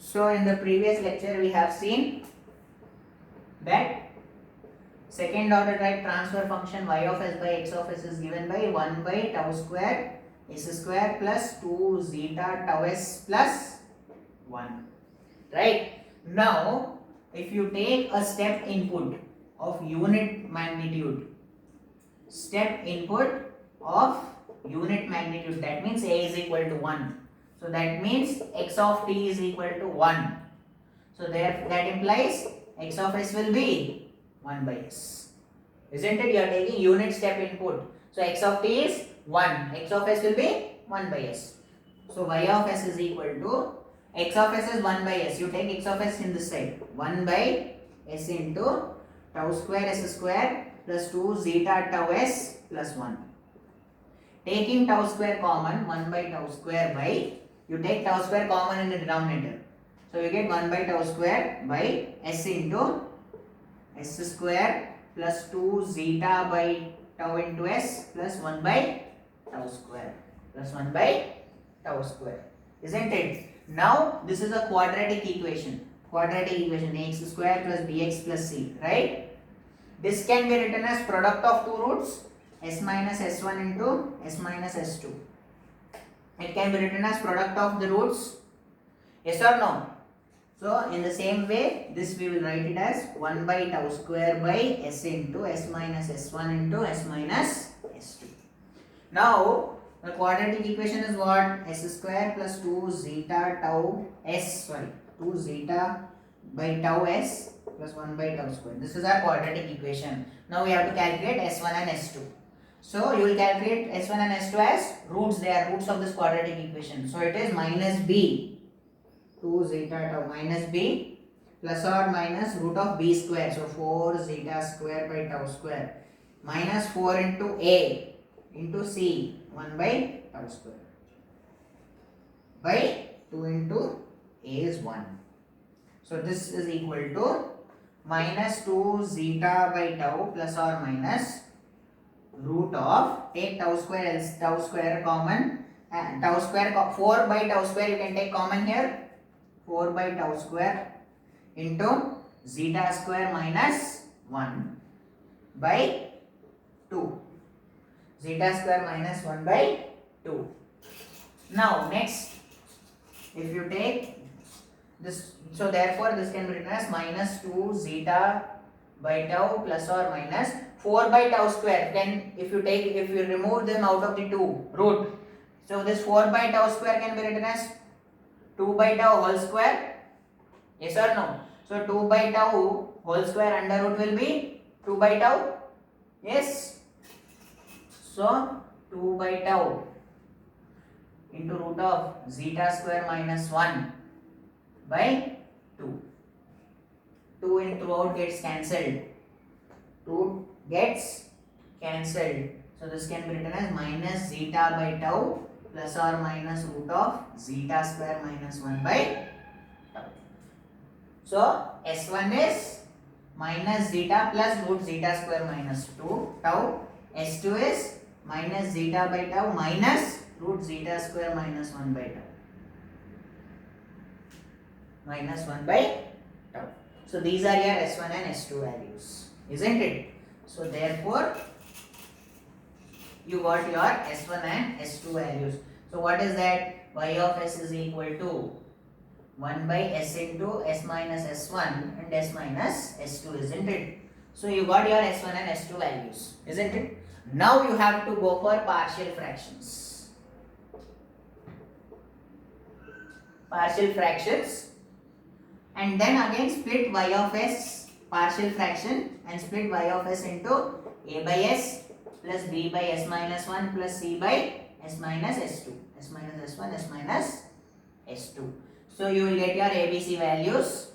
So in the previous lecture we have seen that second order type transfer function y of s by x of s is given by 1 by tau square s square plus 2 zeta tau s plus 1. Right? Now if you take a step input of unit magnitude, that means a is equal to 1. So that means x of t is equal to 1. So there that implies x of s will be 1 by s. Isn't it? You are taking unit step input. So x of t is 1. X of s will be 1 by s. So y of s is equal to x of s is 1 by s. You take x of s in this side. 1 by s into tau square s square plus 2 zeta tau s plus 1. Taking tau square common, 1 by tau square by, you take tau square common in the denominator. So you get 1 by tau square by s into s square plus 2 zeta by tau into s plus 1 by tau square plus 1 by tau square. Isn't it? Now this is a quadratic equation. Ax square plus bx plus c. Right? This can be written as product of two roots, s minus s1 into s minus s2. It can be written as product of the roots. Yes or no? So in the same way, this we will write it as 1 by tau square by s into s minus s1 into s minus s2. Now the quadratic equation is what? S square plus 2 zeta tau s, 2 zeta by tau s plus 1 by tau square. This is our quadratic equation. Now we have to calculate s1 and s2. So you will calculate s1 and s2 as roots. They are roots of this quadratic equation. So it is minus b, 2 zeta tau minus b plus or minus root of b square. So 4 zeta square by tau square minus 4 into a into c, 1 by tau square by 2 into a is 1. So this is equal to minus 2 zeta by tau plus or minus root of, take tau square else tau square common, and tau square 4 by tau square you can take common here, 4 by tau square into zeta square minus 1 by 2, zeta square minus 1 by 2. Now next, if you take this, so therefore this can be written as minus 2 zeta by tau plus or minus 4 by tau square. Then if you remove them out of the 2 root, so this 4 by tau square can be written as 2 by tau whole square. Yes or no? So 2 by tau whole square under root will be 2 by tau. Yes. So 2 by tau into root of zeta square minus 1 by 2. 2 in throughout gets cancelled. 2 gets cancelled. So this can be written as minus zeta by tau plus or minus root of zeta square minus 1 by tau. So s1 is minus zeta plus root zeta square minus 2 tau. s2 is minus zeta by tau minus root zeta square minus 1 by tau. Minus 1 by tau. So these are your s1 and s2 values. Isn't it? So therefore you got your s1 and s2 values. So what is that? Y of s is equal to 1 by s into s minus s1 and s minus s2, isn't it? So you got your s1 and s2 values, isn't it? Now you have to go for partial fractions. And then again split y of s partial fraction and split y of s into a by s plus b by s minus 1 plus c by s minus s2, s minus s1, s minus s2. So you will get your ABC values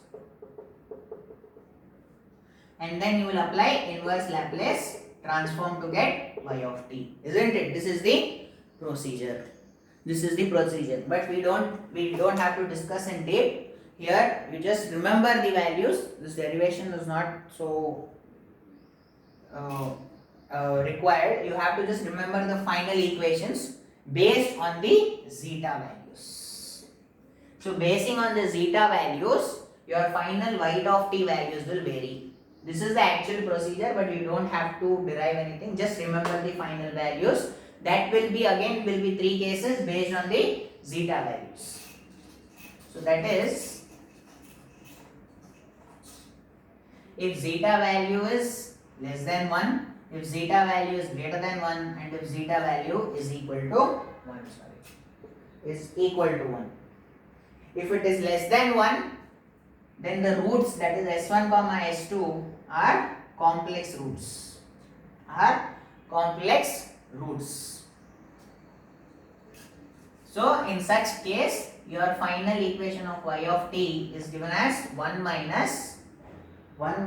and then you will apply inverse Laplace transform to get y of t, isn't it? This is the procedure. But we don't have to discuss in depth. Here you just remember the values. This derivation is not so required. You have to just remember the final equations based on the zeta values. So basing on the zeta values, your final y of t values will vary. This is the actual procedure, but you don't have to derive anything. Just remember the final values. That will be again will be 3 cases based on the zeta values. So that is, if zeta value is less than 1, if zeta value is greater than 1, and if zeta value is equal to 1, is equal to 1. If it is less than 1, then the roots, that is s1 comma s2, are complex roots. So in such case, your final equation of y of t is given as 1 minus 1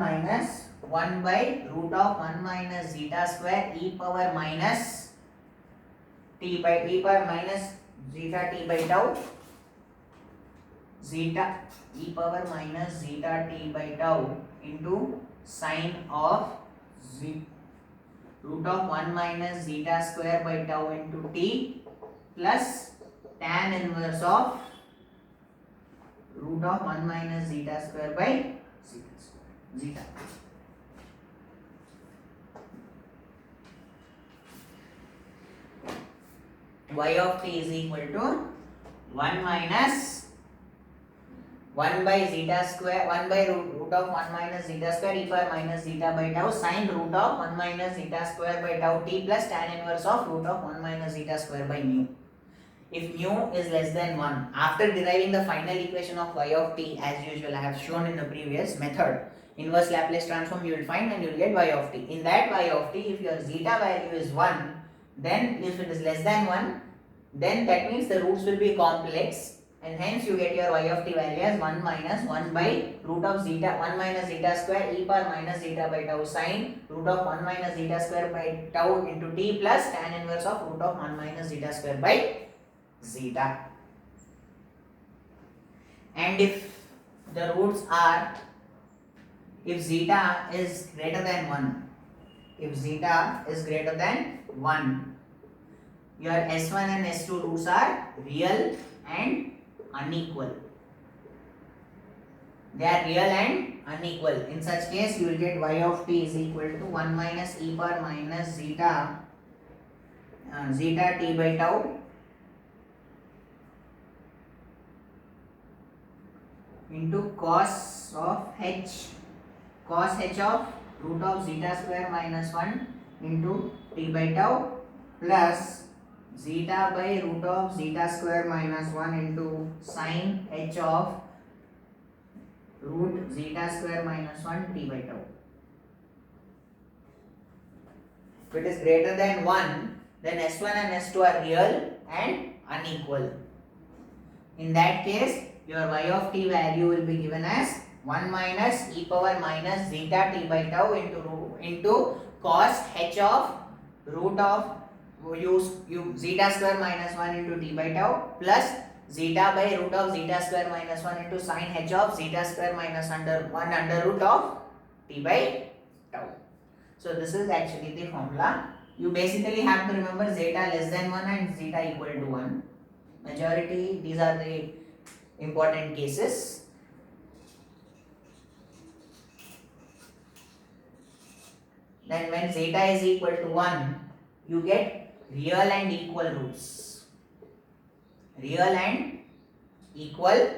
by root of 1 minus zeta square e power minus zeta t by tau, zeta e power minus zeta t by tau into sine of root of 1 minus zeta square by tau into t plus tan inverse of root of 1 minus zeta square by zeta. Y of t is equal to 1 minus 1 by zeta square, 1 by root of 1 minus zeta square e power minus zeta by tau sine root of 1 minus zeta square by tau t plus tan inverse of root of 1 minus zeta square by mu. If mu is less than 1, after deriving the final equation of y of t, as usual I have shown in the previous method, inverse Laplace transform you will find and you will get y of t. In that y of t, if your zeta value is 1, then if it is less than 1, then that means the roots will be complex, and hence you get your y of t value as 1 minus 1 by root of zeta 1 minus zeta square e power minus zeta by tau sine root of 1 minus zeta square by tau into t plus tan inverse of root of 1 minus zeta square by zeta. And if the roots are, if zeta is greater than 1, if zeta is greater than 1, your s1 and s2 roots are real and unequal. They are real and unequal. In such case, you will get y of t is equal to 1 minus e power minus zeta t by tau into cos h of root of zeta square minus 1 into t by tau plus zeta by root of zeta square minus 1 into sine h of root zeta square minus 1 t by tau. If it is greater than 1, then s1 and s2 are real and unequal. In that case, your y of t value will be given as 1 minus e power minus zeta t by tau into cos h of root of zeta square minus 1 into t by tau plus zeta by root of zeta square minus 1 into sine h of zeta square minus 1 under root of t by tau. So this is actually the formula. You basically have to remember zeta less than 1 and zeta equal to 1. Majority, these are the important cases. Then when zeta is equal to 1, you get real and equal roots. Real and equal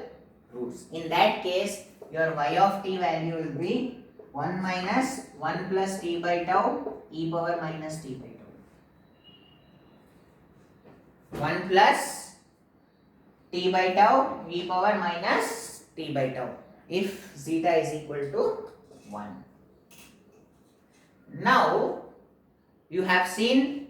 roots. In that case, your y of t value will be 1 minus 1 plus t by tau e power minus t by tau. 1 plus t by tau e power minus t by tau if zeta is equal to 1. Now you have seen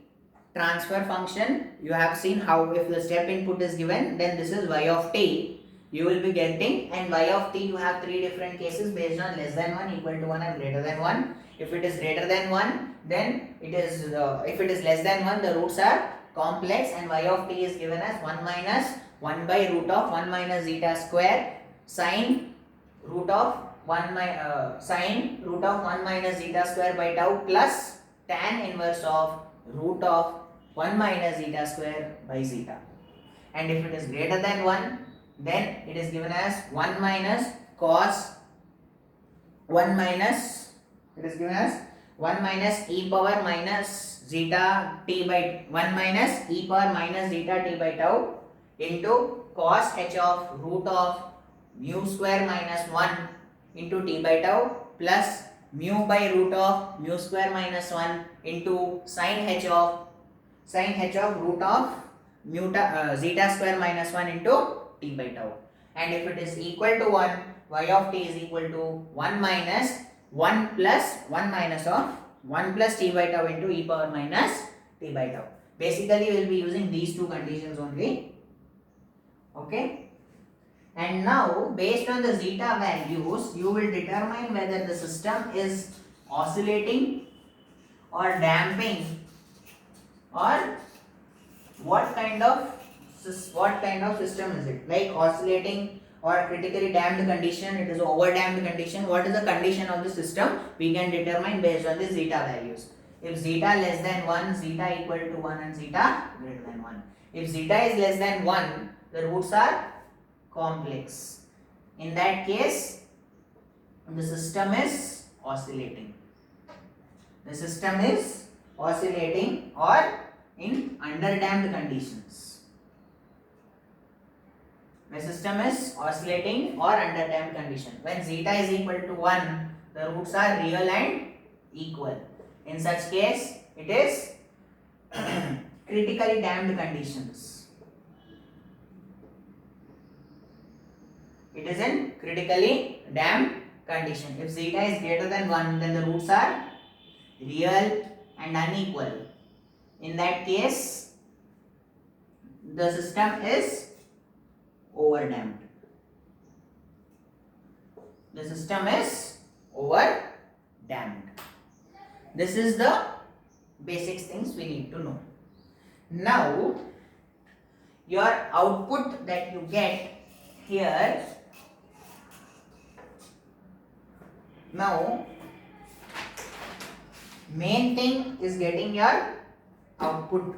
transfer function, you have seen how if the step input is given, then this is y of t you will be getting, and y of t you have 3 different cases based on less than 1, equal to 1 and greater than 1. If it is greater than 1, then it is if it is less than 1, the roots are complex, and y of t is given as 1 minus 1 by root of 1 minus zeta square sine root of 1 minus zeta square by tau plus tan inverse of root of 1 minus zeta square by zeta. And if it is greater than 1, then it is given as 1 minus cos 1 minus, it is given as 1 minus e power minus zeta t by 1 minus e power minus zeta t by tau into cos h of root of mu square minus 1 into t by tau plus mu by root of mu square minus 1 into sin h of root of zeta square minus 1 into t by tau. And if it is equal to 1, y of t is equal to 1 minus 1 plus 1 minus of 1 plus t by tau into e power minus t by tau. Basically, we will be using these two conditions only. Okay. And now, based on the zeta values, you will determine whether the system is oscillating or damping, or what kind of system is it? Like oscillating or critically damped condition, it is over damped condition. What is the condition of the system? We can determine based on the zeta values. If zeta less than 1, zeta equal to 1 and zeta greater than 1. If zeta is less than 1, the roots are complex. In that case, the system is oscillating. The system is oscillating or in underdamped conditions. The system is oscillating or underdamped condition. When zeta is equal to 1, the roots are real and equal. In such case, it is critically damped conditions. It is in critically damped condition. If zeta is greater than 1, then the roots are real and unequal. In that case, the system is overdamped. The system is overdamped. This is the basic things we need to know. Now, your output that you get here, now main thing is getting your output.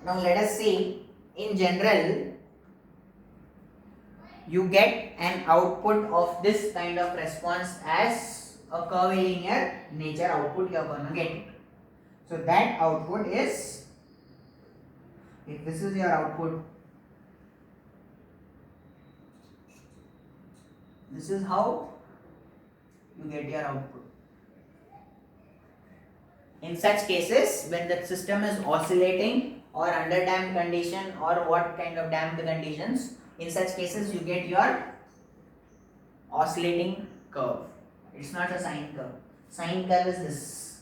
Now let us see, in general, you get an output of this kind of response as a curvilinear nature output you are going to get it. So that output is, if this is your output, this is how you get your output. In such cases, when the system is oscillating or under damped condition or what kind of damped conditions, in such cases you get your oscillating curve. It's not a sine curve. Sine curve is this.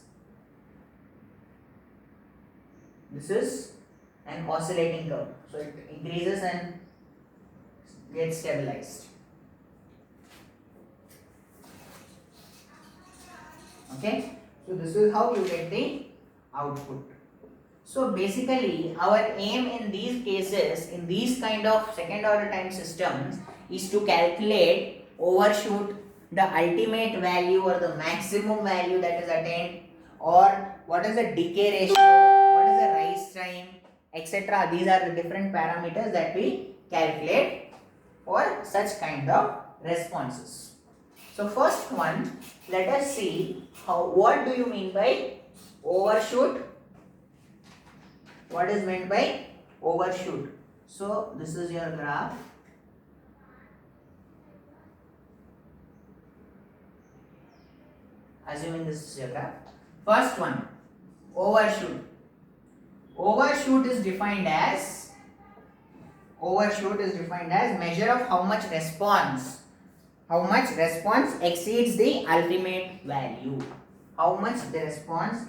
This is an oscillating curve. So it increases and gets stabilized. Okay. So this is how you get the output. So basically, our aim in these cases, in these kind of second order time systems, is to calculate, overshoot the ultimate value or the maximum value that is attained, or what is the decay ratio, what is the rise time, etc. These are the different parameters that we calculate for such kind of responses. So first one, let us see what do you mean by overshoot. What is meant by overshoot? So this is your graph. Assuming this is your graph. First one, overshoot. Overshoot is defined as measure of how much response exceeds the ultimate value. How much the response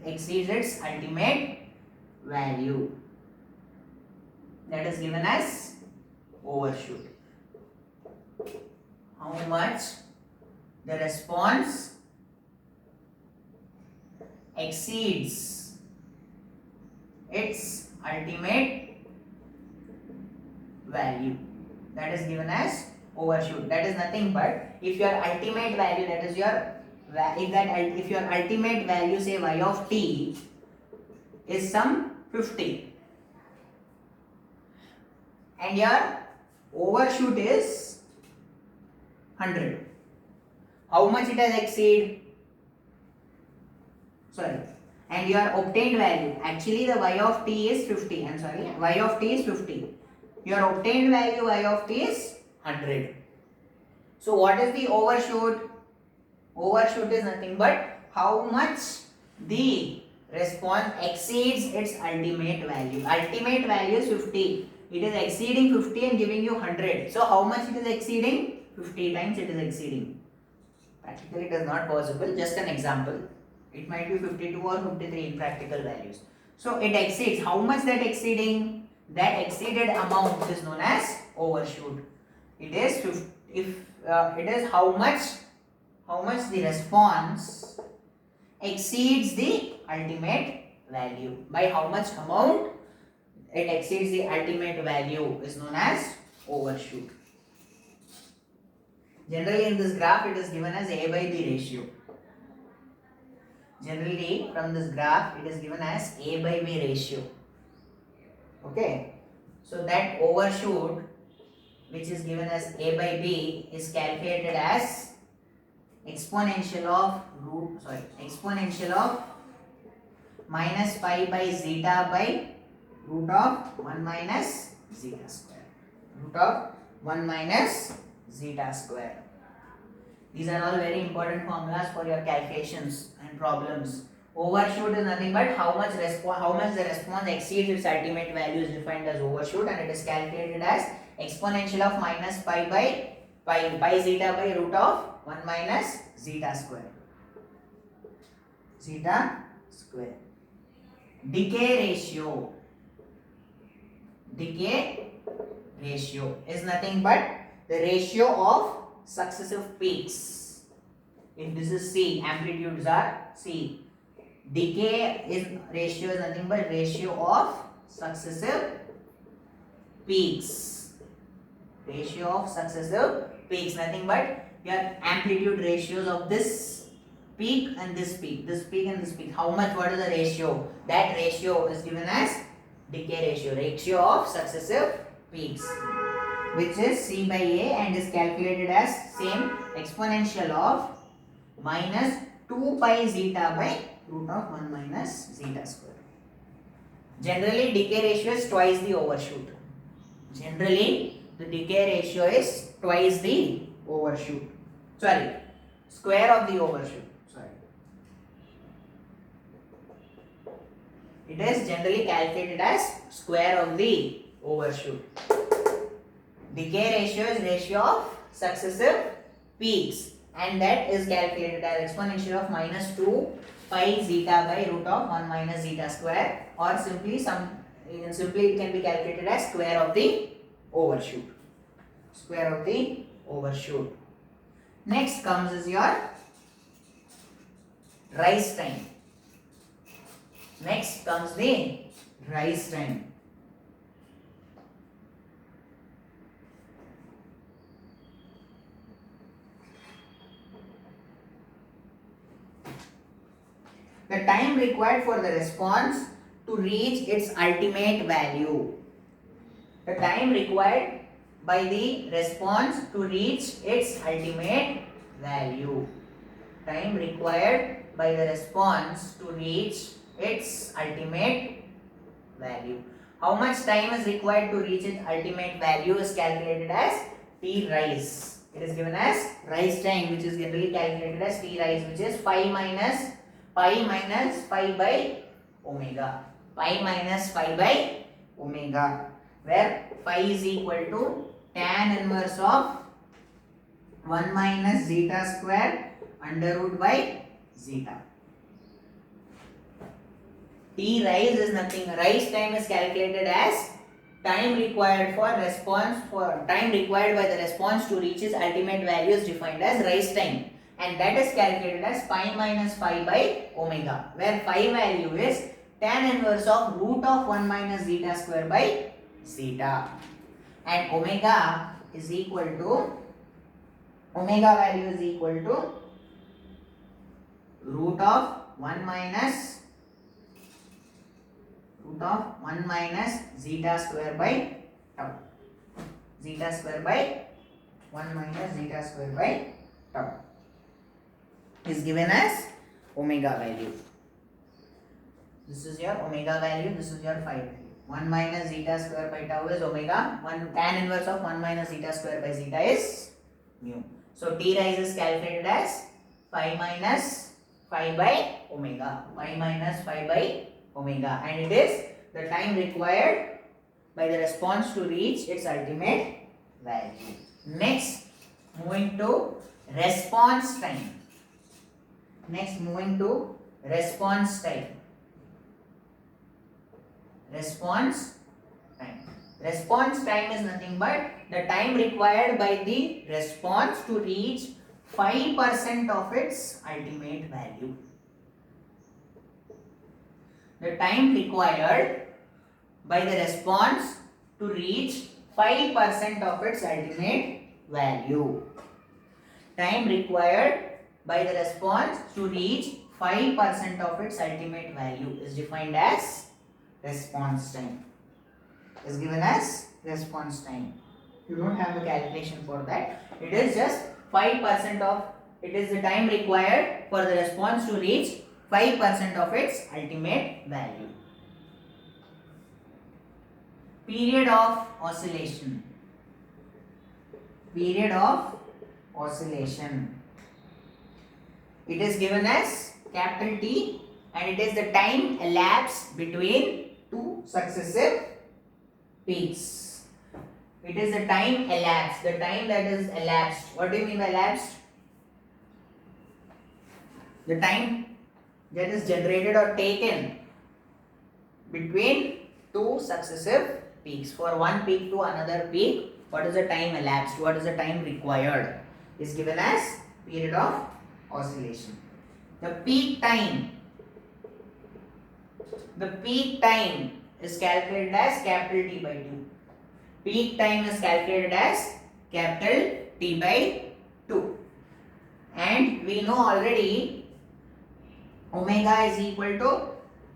exceeds its ultimate value. That is given as overshoot. How much the response exceeds its ultimate value. That is given as overshoot. That is nothing but if your ultimate value, that is your if your ultimate value say y of t is some 50 and your overshoot is 100, how much it has exceed? Sorry, and your obtained value, actually the y of t is 50, I'm sorry, y of t is 50, your obtained value y of t is 100. So what is the overshoot? Overshoot is nothing but how much the response exceeds its ultimate value. Ultimate value is 50. It is exceeding 50 and giving you 100. So how much it is exceeding? 50 times it is exceeding. Practically it is not possible. Just an example. It might be 52 or 53 in practical values. So it exceeds. How much that exceeding? That exceeded amount is known as overshoot. It is it is how much the response exceeds the ultimate value. By how much amount it exceeds the ultimate value is known as overshoot. Generally in this graph it is given as A by B ratio. Generally from this graph it is given as A by B ratio. Okay. So that overshoot which is given as A by B is calculated as exponential of minus pi by zeta by root of 1 minus zeta square. Root of 1 minus zeta square. These are all very important formulas for your calculations and problems. Overshoot is nothing but how much the response exceeds its ultimate value is defined as overshoot, and it is calculated as exponential of minus pi zeta by root of 1 minus zeta square. Zeta square. Decay ratio is nothing but the ratio of successive peaks. If this is C, amplitudes are C. Decay ratio is nothing but ratio of successive peaks. Ratio of successive peaks, nothing but your amplitude ratios of this peak and this peak, this peak and this peak. How much, what is the ratio? That ratio is given as decay ratio, ratio of successive peaks, which is C by A and is calculated as same exponential of minus 2 pi zeta by root of 1 minus zeta square. Generally decay ratio is twice the overshoot. Generally the decay ratio is twice the overshoot. Sorry, square of the overshoot. Sorry. It is generally calculated as square of the overshoot. Decay ratio is ratio of successive peaks, and that is calculated as exponential of minus 2 pi zeta by root of 1 minus zeta square, or simply it can be calculated as square of the overshoot. Square of the overshoot. Next comes is your rise time. Next comes the rise time. The time required for the response to reach its ultimate value. The time required by the response to reach its ultimate value. Time required by the response to reach its ultimate value. How much time is required to reach its ultimate value is calculated as T rise. It is given as rise time, which is generally calculated as T rise, which is pi minus pi by omega. Pi minus pi by omega, where phi is equal to tan inverse of 1 minus zeta square under root by zeta. T rise is nothing. Rise time is calculated as time required by the response to reach its ultimate value is defined as rise time, and that is calculated as pi minus pi by omega, where phi value is tan inverse of root of 1 minus zeta square by zeta, and omega is equal to omega value is equal to root of 1 minus zeta square by tau. Zeta square by 1 minus zeta square by tau is given as omega value. This is your omega value, this is your phi value. 1 minus zeta square by tau is omega. 1 tan inverse of 1 minus zeta square by zeta is mu. So T rise is calculated as phi minus phi by omega. Phi minus phi by omega. And it is the time required by the response to reach its ultimate value. Next, moving to response time. Response time. Response time is nothing but the time required by the response to reach 5% of its ultimate value. The time required by the response to reach 5% of its ultimate value. Time required by the response to reach 5% of its ultimate value is defined as response time. Is given as response time. You don't have a calculation for that. It is just 5% of, it is the time required for the response to reach 5% of its ultimate value. Period of oscillation. Period of oscillation. It is given as capital T and it is the time elapsed between two successive peaks. It is the time elapsed, the time that is elapsed. What do you mean by elapsed? The time that is generated or taken between two successive peaks. For one peak to another peak, what is the time elapsed? What is the time required? Is given as period of oscillation. The peak time is calculated as capital T by 2. Peak time is calculated as capital T by 2. And we know already omega is equal to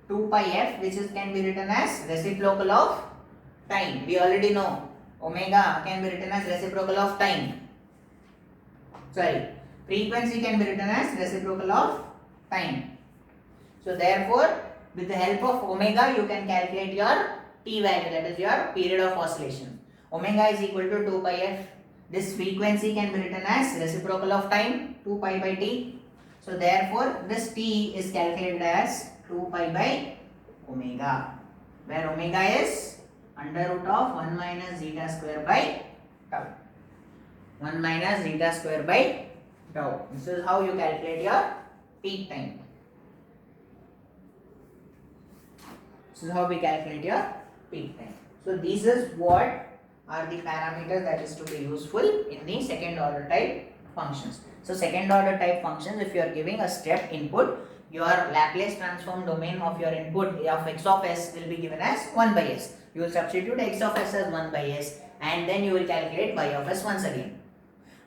2 pi f, which can be written as reciprocal of time. We already know omega can be written as reciprocal of time. Frequency can be written as reciprocal of time. So therefore, with the help of omega, you can calculate your t value, that is your period of oscillation. Omega is equal to 2 pi f. This frequency can be written as reciprocal of time, 2 pi by t. So therefore, this t is calculated as 2 pi by omega, where omega is under root of 1 minus zeta square by tau. 1 minus zeta square by tau. This is how you calculate your peak time. This is how we calculate your peak time. So this is what are the parameters that is to be useful in the second order type functions. So second order type functions, if you are giving a step input, your Laplace transform domain of your input of x of s will be given as 1 by s. You will substitute x of s as 1 by s and then you will calculate y of s once again.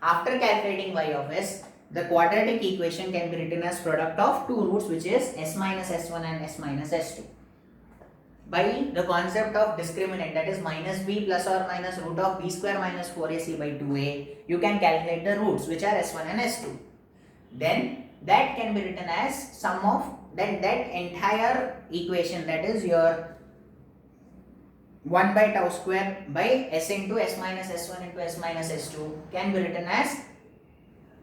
After calculating y of s, the quadratic equation can be written as product of two roots, which is s minus s1 and s minus s2. By the concept of discriminant, that is minus b plus or minus root of b square minus 4ac by 2a, you can calculate the roots, which are s1 and s2. Then that can be written as sum of that entire equation, that is your 1 by tau square by s into s minus s1 into s minus s2 can be written as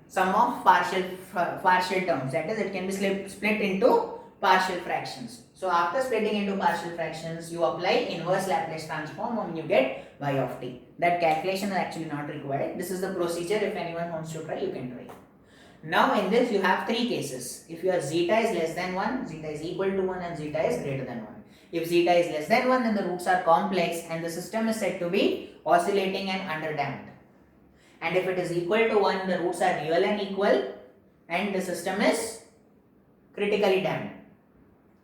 sum of partial terms, that is it can be split into partial fractions. So after splitting into partial fractions, you apply inverse Laplace transform and you get y of t. That calculation is actually not required. This is the procedure. If anyone wants to try, you can try. Now in this you have three cases. If your zeta is less than 1, zeta is equal to 1 and zeta is greater than 1. If zeta is less than 1, then the roots are complex and the system is said to be oscillating and underdamped. And if it is equal to 1, the roots are real and equal and the system is critically damped.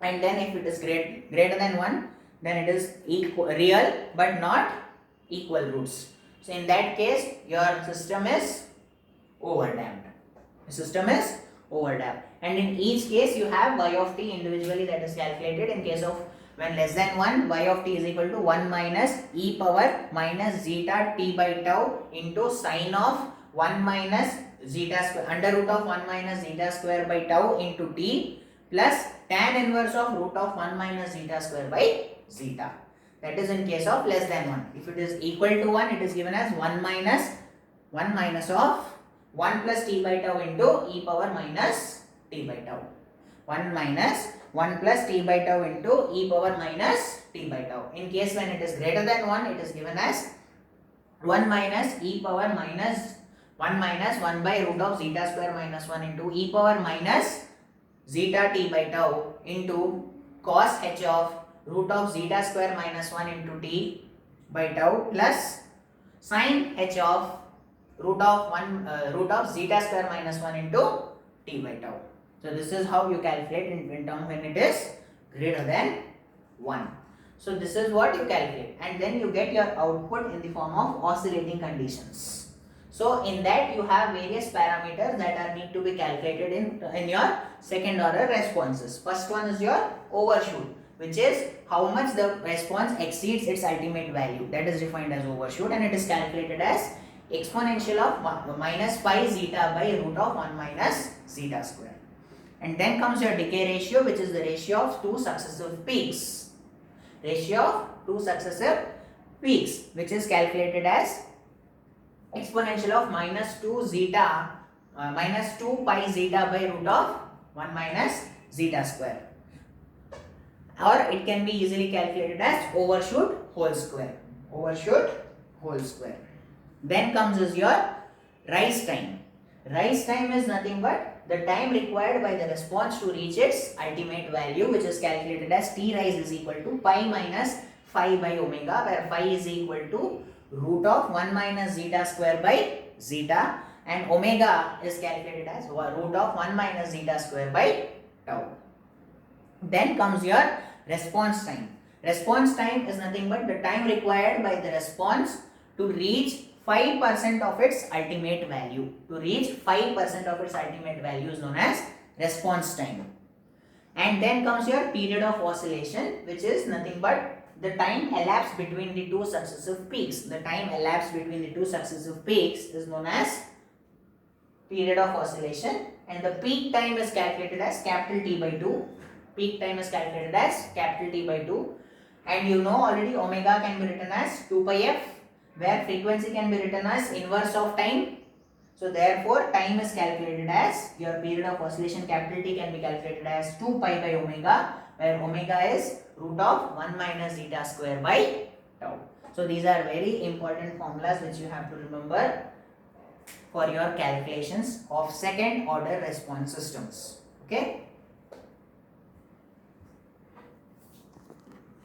And then if it is greater than 1, then it is real but not equal roots. So in that case, your system is overdamped. The system is overdamped. And in each case, you have y of t individually that is calculated. In case of when less than 1, y of t is equal to 1 minus e power minus zeta t by tau into sine of 1 minus zeta square, under root of 1 minus zeta square by tau into t plus tan inverse of root of 1 minus zeta square by zeta. That is in case of less than 1. If it is equal to 1, it is given as 1 minus of 1 plus t by tau into e power minus t by tau. 1 minus 1 plus t by tau into e power minus t by tau. In case when it is greater than 1, it is given as 1 minus e power minus 1 minus 1 by root of zeta square minus 1 into e power minus zeta t by tau into cos h of root of zeta square minus 1 into t by tau plus sin h of root of zeta square minus 1 into t by tau. So this is how you calculate in term when it is greater than 1. So this is what you calculate, and then you get your output in the form of oscillating conditions. So in that you have various parameters that are need to be calculated in your second order responses. First one is your overshoot, which is how much the response exceeds its ultimate value. That is defined as overshoot, and it is calculated as exponential of minus pi zeta by root of 1 minus zeta square. And then comes your decay ratio, which is the ratio of two successive peaks. Ratio of two successive peaks, which is calculated as exponential of minus 2 zeta minus 2 pi zeta by root of 1 minus zeta square. Or it can be easily calculated as overshoot whole square. Overshoot whole square. Then comes is your rise time. Rise time is nothing but the time required by the response to reach its ultimate value, which is calculated as t rise is equal to pi minus phi by omega, where phi is equal to root of 1 minus zeta square by zeta, and omega is calculated as root of 1 minus zeta square by tau. Then comes your response time. Response time is nothing but the time required by the response to reach 5% of its ultimate value. To reach 5% of its ultimate value is known as response time. And then comes your period of oscillation, which is nothing but the time elapsed between the two successive peaks. The time elapsed between the two successive peaks is known as period of oscillation, and the peak time is calculated as capital T by 2. Peak time is calculated as capital T by 2, and you know already omega can be written as 2 pi f, where frequency can be written as inverse of time. So therefore time is calculated as your period of oscillation capital T can be calculated as 2 pi by omega, where omega is root of 1 minus zeta square by tau. So these are very important formulas which you have to remember for your calculations of second order response systems. Okay.